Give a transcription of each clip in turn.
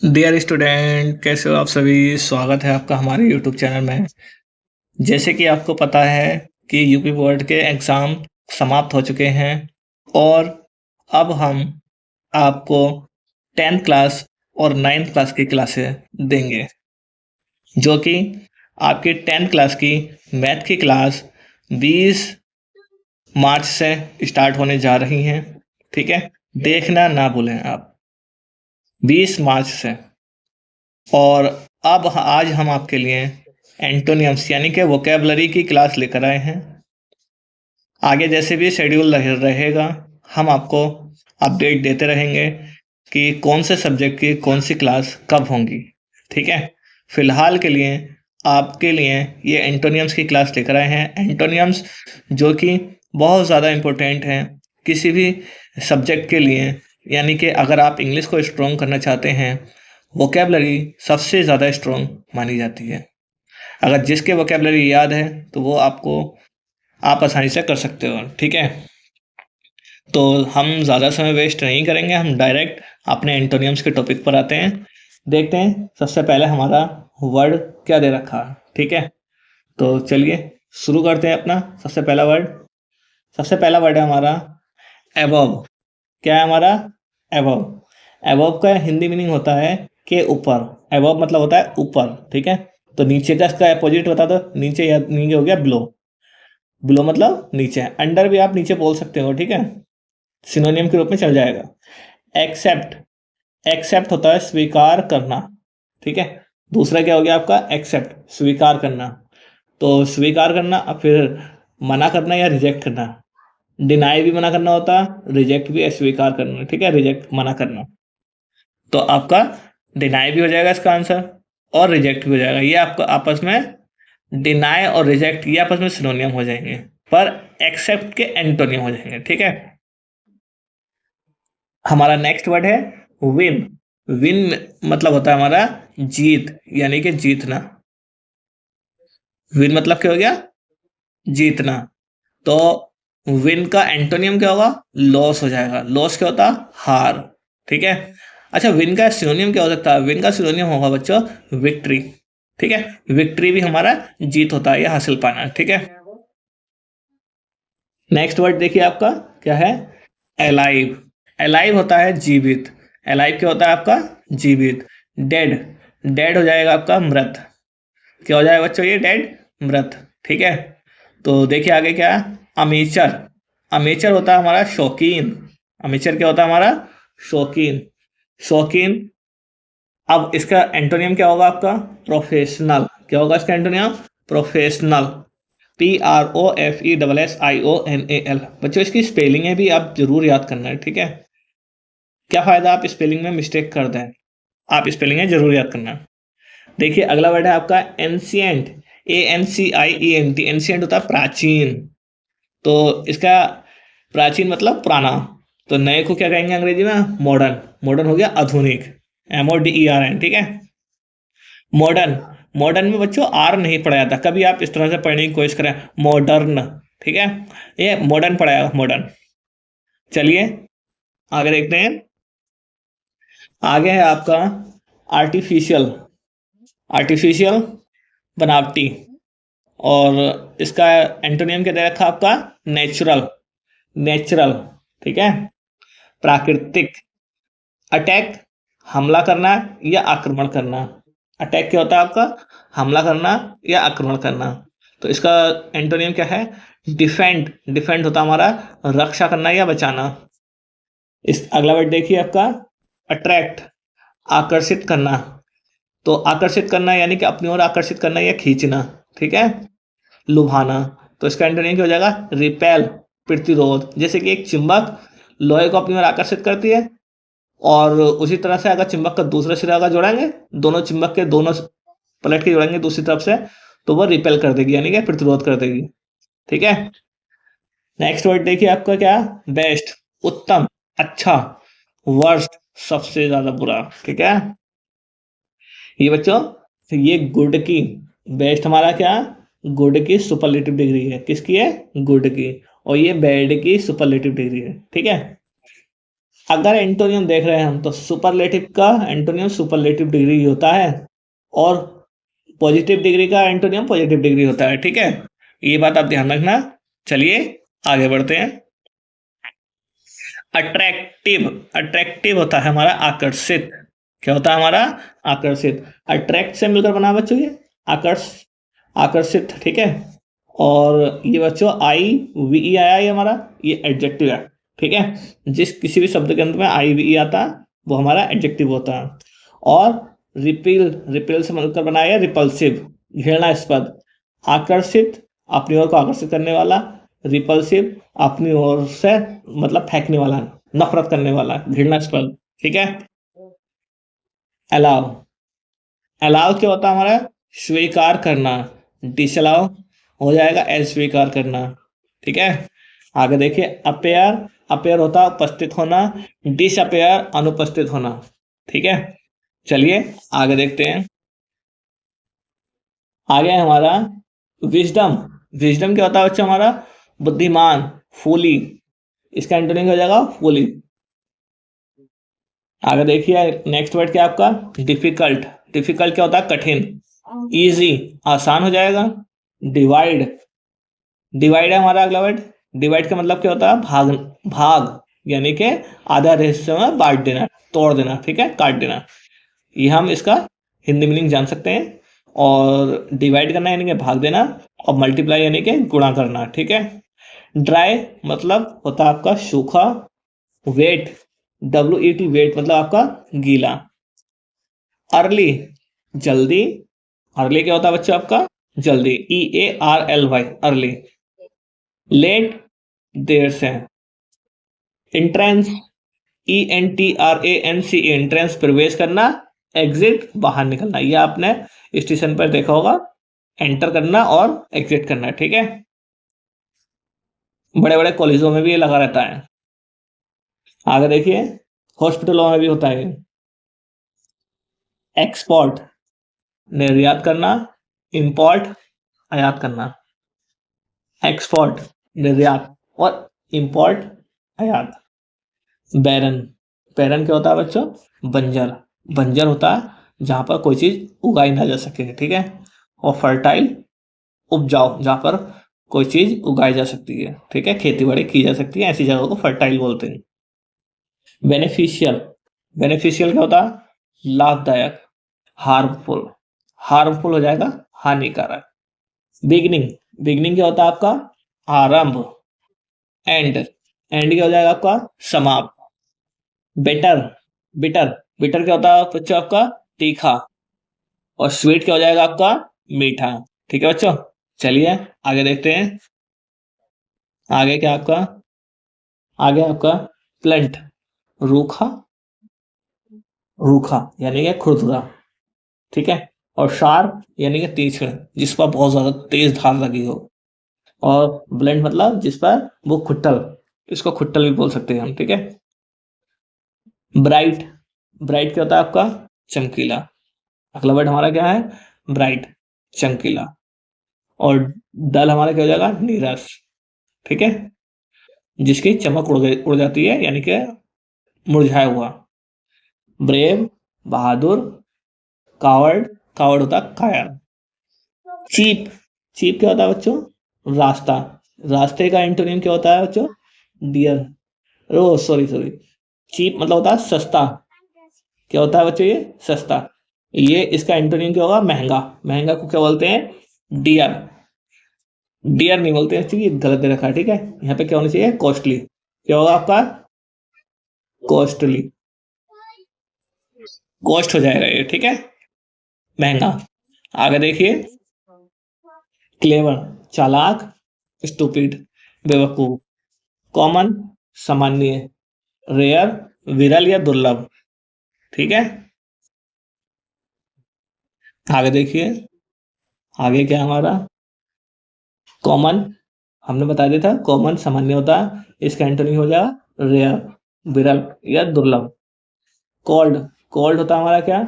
Dear student, कैसे हो आप सभी। स्वागत है आपका हमारे यूट्यूब चैनल में। जैसे कि आपको पता है कि यूपी बोर्ड के एग्ज़ाम समाप्त हो चुके हैं और अब हम आपको 10th क्लास और 9th क्लास की क्लासेस देंगे, जो कि आपकी 10th क्लास की मैथ की क्लास 20 मार्च से स्टार्ट होने जा रही हैं। ठीक है, देखना ना भूलें आप, 20 मार्च से। और अब आज हम आपके लिए एंटोनियम्स यानी कि वोकेबलरी की क्लास लेकर आए हैं। आगे जैसे भी शेड्यूल रहेगा, हम आपको अपडेट देते रहेंगे कि कौन से सब्जेक्ट की कौन सी क्लास कब होंगी। ठीक है, फिलहाल के लिए आपके लिए ये एंटोनियम्स की क्लास लेकर आए हैं। एंटोनियम्स जो कि बहुत ज़्यादा इम्पोर्टेंट हैं किसी भी सब्जेक्ट के लिए, यानी कि अगर आप इंग्लिश को स्ट्रॉन्ग करना चाहते हैं, वोकेबलरी सबसे ज़्यादा स्ट्रॉन्ग मानी जाती है। अगर जिसके वोकेबलरी याद है तो वो आप आसानी से कर सकते हो। ठीक है, तो हम ज़्यादा समय वेस्ट नहीं करेंगे, हम डायरेक्ट अपने एंटोनियम्स के टॉपिक पर आते हैं। देखते हैं सबसे पहले हमारा वर्ड क्या दे रखा है। ठीक है, तो चलिए शुरू करते हैं अपना सबसे पहला वर्ड है हमारा एबव। क्या है हमारा? एबव। एबव का हिंदी मीनिंग होता है के ऊपर। एबव मतलब होता है ऊपर। ठीक है, तो नीचे का इसका अपोजिट बता दो। नीचे या नीचे हो गया ब्लो। ब्लो मतलब नीचे। अंडर भी आप नीचे बोल सकते हो। ठीक है, सिनोनियम के रूप में चल जाएगा। एक्सेप्ट। एक्सेप्ट होता है स्वीकार करना। ठीक है, दूसरा क्या हो गया आपका? एक्सेप्ट, स्वीकार करना। तो स्वीकार करना, अब फिर मना करना या रिजेक्ट करना। डिनाई भी मना करना होता, रिजेक्ट भी अस्वीकार करना। ठीक है, रिजेक्ट मना करना। तो आपका डिनाई भी हो जाएगा इसका आंसर और रिजेक्ट भी हो जाएगा। ये आपका आपस में डिनाई और रिजेक्ट ये आपस में सिनोनियम हो जाएंगे, पर एक्सेप्ट के एंटोनियम हो जाएंगे। ठीक है, हमारा नेक्स्ट वर्ड है विन। विन मतलब होता है हमारा जीत, यानी कि जीतना। विन मतलब क्या हो गया? जीतना। तो विन का एंटोनियम क्या होगा? लॉस हो जाएगा। लॉस क्या होता? हार। ठीक है, अच्छा विन का सिनोनियम क्या हो सकता है? विन का सिनोनियम होगा बच्चों विक्ट्री। ठीक है, विक्ट्री भी हमारा जीत होता है या हासिल पाना। ठीक है, नेक्स्ट वर्ड देखिए आपका क्या है? अलाइव। अलाइव होता है जीवित। अलाइव क्या होता है आपका? जीवित। डेड। डेड हो जाएगा आपका मृत। क्या हो जाएगा बच्चों? ये डेड, मृत। ठीक है, तो देखिए आगे क्या है? अमेचर। अमेचर होता है हमारा शौकीन। अमेचर क्या होता है हमारा? शौकीन। शौकीन। अब इसका एंटोनियम क्या होगा आपका? प्रोफेशनल। क्या होगा इसका एंटोनियम? प्रोफेशनल। PROFESSIONAL। बच्चों इसकी स्पेलिंग है भी आप जरूर याद करना है। ठीक है, क्या फायदा आप स्पेलिंग में मिस्टेक कर दें, आप स्पेलिंग है जरूर याद करना। देखिए अगला वर्ड है आपका एंशिएंट। ANCIENT। एंशिएंट होता है प्राचीन। तो इसका प्राचीन मतलब पुराना। तो नए को क्या कहेंगे अंग्रेजी में? मॉडर्न। मॉडर्न हो गया आधुनिक। MODERN। ठीक है, मॉडर्न। मॉडर्न में बच्चों आर नहीं पढ़ा जाता, कभी आप इस तरह से पढ़ने की कोशिश करें मॉडर्न। ठीक है, ये मॉडर्न पढ़ाया, मॉडर्न। चलिए आगे देखते हैं। आगे है आपका आर्टिफिशियल। आर्टिफिशियल बनावटी। और इसका एंटोनियम क्या दे रखा आपका? नेचुरल। नेचुरल। ठीक है, प्राकृतिक। अटैक, हमला करना या आक्रमण करना। अटैक क्या होता है आपका? हमला करना या आक्रमण करना। तो इसका एंटोनियम क्या है? डिफेंड। डिफेंड होता है हमारा रक्षा करना या बचाना। इस अगला वर्ड देखिए आपका अट्रैक्ट। आकर्षित करना। तो आकर्षित करना यानी कि अपनी ओर आकर्षित करना या खींचना। ठीक है, लुभाना। तो इसका एंटोनियम क्या हो जाएगा? रिपेल, प्रतिरोध। जैसे कि एक चुंबक लोहे को अपनी ओर आकर्षित करती है, और उसी तरह से अगर चुंबक का दूसरा सिरा अगर जोड़ेंगे, दोनों चुंबक के दोनों पलट के जोड़ेंगे दूसरी तरफ से, तो वो रिपेल कर देगी यानी कि प्रतिरोध कर देगी। ठीक है, नेक्स्ट वर्ड देखिए आपका क्या? बेस्ट, उत्तम, अच्छा। वर्स्ट, सबसे ज्यादा बुरा। ठीक है, ये बच्चों ये गुड की, बेस्ट हमारा क्या? गुड की सुपरलेटिव डिग्री है। किसकी है? गुड की। और ये बैड की सुपरलेटिव डिग्री है। ठीक है, अगर एंटोनियम देख रहे हैं हम, तो सुपरलेटिव का एंटोनियम सुपरलेटिव डिग्री होता है, और पॉजिटिव डिग्री का एंटोनियम पॉजिटिव डिग्री होता है। ठीक है, ये बात आप ध्यान रखना। चलिए आगे बढ़ते हैं। अट्रैक्टिव, अट्रैक्टिव होता है हमारा आकर्षित। क्या होता है हमारा? आकर्षित। अट्रैक्ट से मिलकर बना बच्चों ये आकर्षित। ठीक है, और ये बच्चों आई वी ई आया, ये हमारा ये एडजेक्टिव है। ठीक है, जिस किसी भी शब्द के अंत में आई वी ई आता वो हमारा एडजेक्टिव होता है। और रिपिल, रिपिल से मिलकर बनाया रिपल्सिव, घृणास्पद। आकर्षित, अपनी ओर को आकर्षित करने वाला। रिपल्सिव, अपनी ओर से मतलब फेंकने वाला, नफरत करने वाला, घृणास्पद। ठीक है। अलाउ, अलाउ क्या होता है हमारा? स्वीकार करना। डिसअलाउ हो जाएगा अस्वीकार करना। ठीक है, आगे देखिए। अपेयर, अपेयर होता है उपस्थित होना। डिसअपेयर अनुपस्थित होना। ठीक है, चलिए आगे देखते हैं। आगे है हमारा विजडम। विजडम क्या होता है बच्चा? हमारा बुद्धिमान, फूली। इसका एंटोनिम हो जाएगा फूली। आगे देखिए नेक्स्ट वर्ड क्या आपका? डिफिकल्ट। डिफिकल्ट क्या होता है? कठिन। इजी, आसान हो जाएगा। डिवाइड, डिवाइड है हमारा अगला वर्ड। डिवाइड का मतलब क्या होता है? भाग, भाग यानी कि आधा हिस्से में बांट देना, तोड़ देना। ठीक है, काट देना। ये हम इसका हिंदी मीनिंग जान सकते हैं। और डिवाइड करना यानी कि भाग देना, और मल्टीप्लाई यानी कि गुणा करना। ठीक है। ड्राई मतलब होता है आपका सूखा। वेट, WET वेट मतलब आपका गीला। अर्ली, जल्दी। अर्ली क्या होता है बच्चा? आपका जल्दी, EARLY अर्ली। लेट, देर से। इंट्रेंस, ENTRANCE इंट्रेंस प्रवेश करना। एग्जिट बाहर निकलना। ये आपने स्टेशन पर देखा होगा, एंटर करना और एग्जिट करना। ठीक है, बड़े बड़े कॉलेजों में भी ये लगा रहता है। आगे देखिए, हॉस्पिटलों में भी होता है। एक्सपोर्ट, निर्यात करना। इंपोर्ट, आयात करना। एक्सपोर्ट निर्यात, और इंपोर्ट आयात। बैरन, बैरन क्या होता है बच्चों? बंजर। बंजर होता है जहां पर कोई चीज उगाई ना जा सके। ठीक है, और फर्टाइल, उपजाऊ, जहां पर कोई चीज उगाई जा सकती है। ठीक है, खेती बाड़ी की जा सकती है, ऐसी जगह को फर्टाइल बोलते हैं। बेनिफिशियल, बेनिफिशियल क्या होता है? लाभदायक। हार्मफुल, हार्मफुल हो जाएगा हानिकारक। बिगनिंग, बिगनिंग क्या होता है आपका? आरंभ। एंड, एंड क्या हो जाएगा आपका? समाप्त। बेटर, बिटर, बिटर क्या होता है बच्चों? आपका तीखा। और स्वीट क्या हो जाएगा आपका? मीठा। ठीक है बच्चों, चलिए आगे देखते हैं। आगे क्या आपका? आगे आपका प्लंट, रूखा, रूखा यानी कि खुरदुरा। ठीक है, और शार्प यानी कि तीक्ष्ण, जिस पर बहुत ज्यादा तेज धार लगी हो। और ब्लंट मतलब जिस पर वो खुट्टल, इसको खुट्टल भी बोल सकते हैं हम। ठीक है। ब्राइट, ब्राइट क्या होता है आपका? चमकीला। अगला वर्ड हमारा क्या है? ब्राइट, चमकीला। और डल हमारा क्या हो जाएगा? नीरस। ठीक है, जिसकी चमक उड़ जाती है यानी कि मुरझाया हुआ। ब्रेव, बहादुर। कावर्ड, कावर्ड होता है कायर। चीप, चीप क्या होता है बच्चों? रास्ता। रास्ते का एंटोनिम क्या होता है बच्चों? डियर। ओ सॉरी सॉरी, चीप मतलब होता है सस्ता। क्या होता है बच्चों? ये सस्ता। ये इसका एंटोनिम क्या होगा? महंगा। महंगा को क्या बोलते हैं? डियर। डियर नहीं बोलते हैं, ये गलत दे रखा है। ठीक है, यहाँ पे क्या होना चाहिए? कॉस्टली। क्या होगा आपका? कॉस्टली, कॉस्ट हो जाएगा ये। ठीक है, महंगा। आगे देखिए, क्लेवर, चालाक। स्टूपिड, बेवकूफ। कॉमन, सामान्य। रेयर, विरल या दुर्लभ। ठीक है, आगे देखिए। आगे क्या हमारा? कॉमन, हमने बता दिया था कॉमन सामान्य होता है, इसका एंटोनिम हो जाएगा रेयर, विरल या दुर्लभ। कोल्ड, कोल्ड होता है हमारा क्या?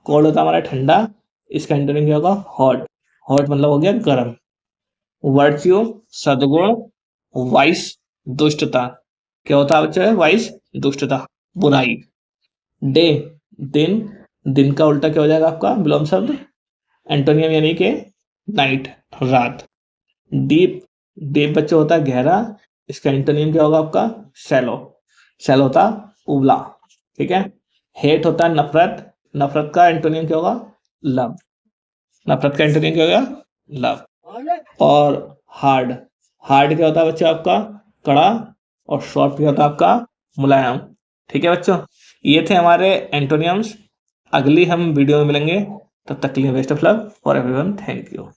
कोल्ड होता है हमारा ठंडा, इसका एंटोनिम क्या होगा? हॉट। हॉट मतलब हो गया गर्म। वर्च्यू, सद्गुण। वाइस, दुष्टता। क्या होता है बच्चे? वाइस, दुष्टता। बुराई। डे, दिन, दिन का उल्टा क्या हो जाएगा आपका विलोम शब्द, एंटोनियम यानी कि नाइट, रात। डीप, डीप बच्चों होता है गहरा, इसका एंटोनियम क्या होगा आपका शैलो, शैलो होता उबला, ठीक है। हेट होता है नफरत, नफरत का एंटोनियम क्या होगा लव, नफरत का एंटोनियम क्या होगा लव। और हार्ड, हार्ड क्या होता है बच्चों आपका कड़ा, और सॉफ्ट क्या होता है आपका मुलायम, ठीक है बच्चों। ये थे हमारे एंटोनियम्स। अगली हम वीडियो में मिलेंगे, तब तक के लिए best of luck for everyone, thank you.